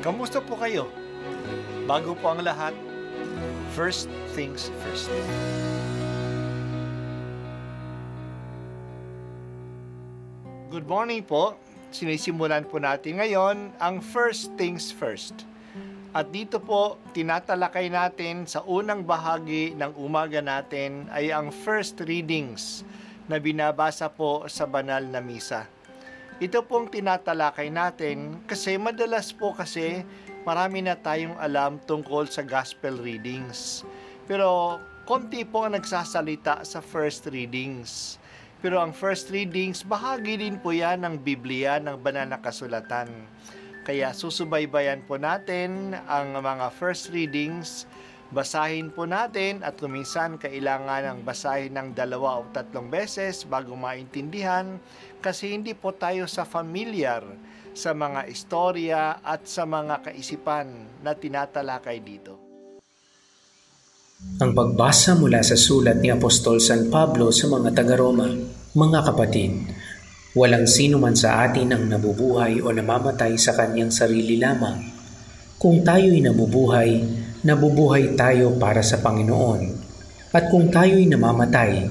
Kamusta po kayo? Bago po ang lahat, first things first. Good morning po. Sinisimulan po natin ngayon ang first things first. At dito po, tinatalakay natin sa unang bahagi ng umaga natin ay ang first readings na binabasa po sa banal na misa. Ito pong tinatalakay natin kasi madalas po kasi marami na tayong alam tungkol sa gospel readings. Pero konti po ang nagsasalita sa first readings. Pero ang first readings, bahagi din po yan ng Biblia, ng banal na kasulatan. Kaya susubaybayan po natin ang mga first readings, basahin po natin at kuminsan kailangan ng basahin ng 2 o 3 beses bago maintindihan kasi hindi po tayo familiar sa mga istorya at sa mga kaisipan na tinatalakay dito. Ang pagbasa mula sa sulat ni Apostol San Pablo sa mga taga-Roma. Mga kapatid, walang sino man sa atin ang nabubuhay o namamatay sa kanyang sarili lamang. Kung tayo'y nabubuhay, nabubuhay tayo para sa Panginoon. At kung tayo'y namamatay,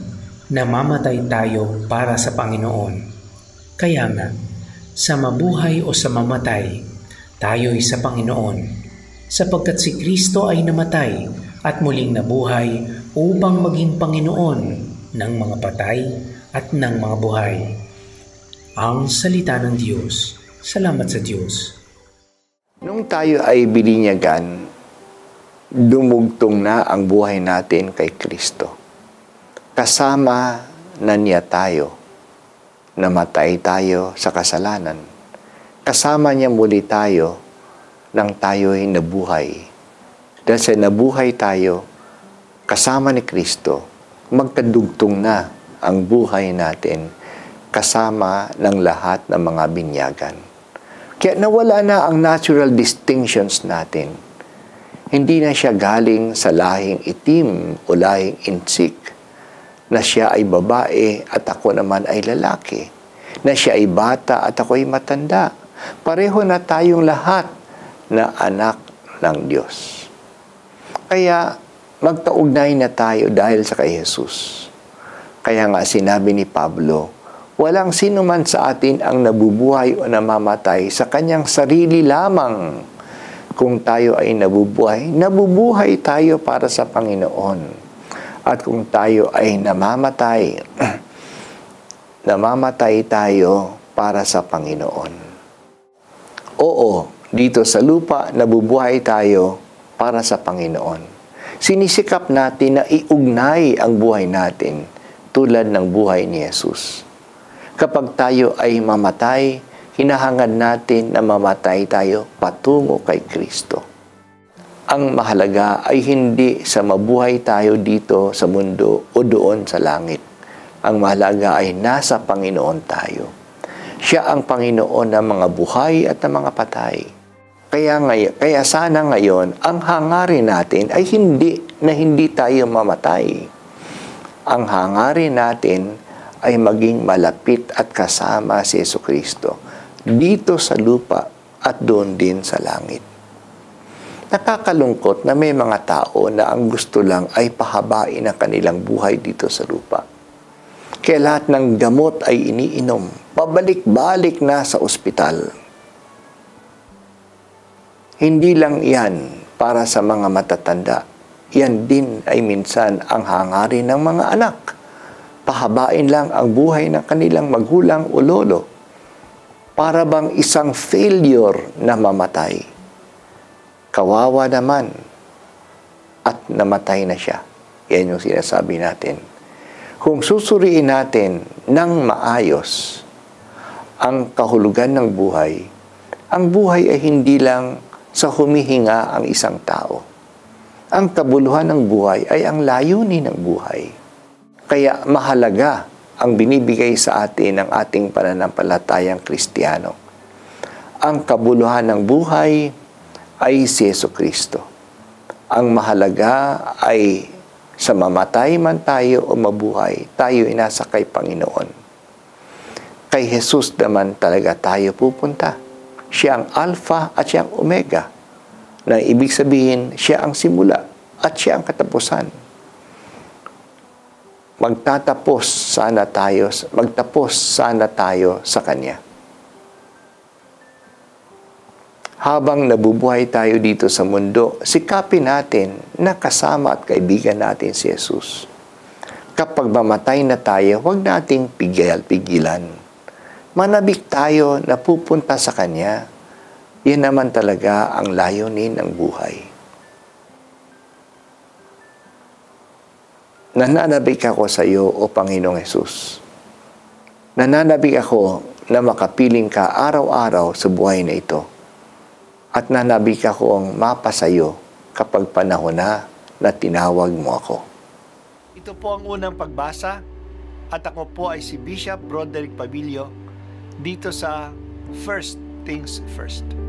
namamatay tayo para sa Panginoon. Kaya nga, sa mabuhay o sa mamatay, tayo'y sa Panginoon. Sapagkat si Kristo ay namatay at muling nabuhay upang maging Panginoon ng mga patay at ng mga buhay. Ang salita ng Diyos. Salamat sa Diyos. Nung tayo ay bininyagan, dumugtong na ang buhay natin kay Kristo. Kasama na niya tayo. Namatay tayo sa kasalanan. Kasama niya muli tayo nang tayo'y nabuhay. Dahil sa nabuhay tayo, kasama ni Kristo, magkadugtong na ang buhay natin kasama ng lahat ng mga binyagan. Kaya nawala na ang natural distinctions natin. Hindi na siya galing sa lahing itim o lahing insik, na siya ay babae at ako naman ay lalaki, na siya ay bata at ako ay matanda. Pareho na tayong lahat na anak ng Diyos. Kaya magkaugnay na tayo dahil sa kay Jesus. Kaya nga sinabi ni Pablo, walang sino man sa atin ang nabubuhay o namamatay sa kanyang sarili lamang. Kung tayo ay nabubuhay, nabubuhay tayo para sa Panginoon. At kung tayo ay namamatay, namamatay tayo para sa Panginoon. Oo, dito sa lupa, nabubuhay tayo para sa Panginoon. Sinisikap natin na iugnay ang buhay natin tulad ng buhay ni Jesus. Kapag tayo ay mamatay, hinahangad natin na mamatay tayo patungo kay Kristo. Ang mahalaga ay hindi sa mabuhay tayo dito sa mundo o doon sa langit. Ang mahalaga ay nasa Panginoon tayo. Siya ang Panginoon ng mga buhay at ng mga patay. Kaya sana ngayon, ang hangarin natin ay hindi tayo mamatay. Ang hangarin natin ay maging malapit at kasama si Jesucristo dito sa lupa at doon din sa langit. Nakakalungkot na may mga tao na ang gusto lang ay pahabain ang kanilang buhay dito sa lupa. Kaya lahat ng gamot ay iniinom, pabalik-balik na sa ospital. Hindi lang yan para sa mga matatanda. Yan din ay minsan ang hangarin ng mga anak. Pahabain lang ang buhay ng kanilang magulang o lolo. Para bang isang failure na mamatay. Kawawa naman at namatay na siya. Yan yung sinasabi natin. Kung susuriin natin ng maayos ang kahulugan ng buhay, ang buhay ay hindi lang sa humihinga ang isang tao. Ang kabuluhan ng buhay ay ang layunin ng buhay. Kaya mahalaga ang binibigay sa atin ng ating pananampalatayang Kristiyano. Ang kabuluhan ng buhay ay si Jesucristo. Ang mahalaga ay sa mamatay man tayo o mabuhay, tayo ay nasa kay Panginoon. Kay Jesus naman talaga tayo pupunta. Siya ang Alpha at siya ang Omega. Na ibig sabihin, siya ang simula at siya ang katapusan. Magtapos sana tayo sa Kanya. Habang nabubuhay tayo dito sa mundo, sikapin natin na kasama at kaibigan natin si Jesus. Kapag mamatay na tayo, huwag nating pigilan. Manabik tayo na pupunta sa Kanya. Yan naman talaga ang layunin ng buhay. Nananabik ako sa iyo, O Panginoong Hesus. Nananabik ako na makapiling ka araw-araw sa buhay na ito. At nanabik akong mapa sa iyo kapag panahon na tinawag mo ako. Ito po ang unang pagbasa at ako po ay si Bishop Broderick Pabilio dito sa First Things First.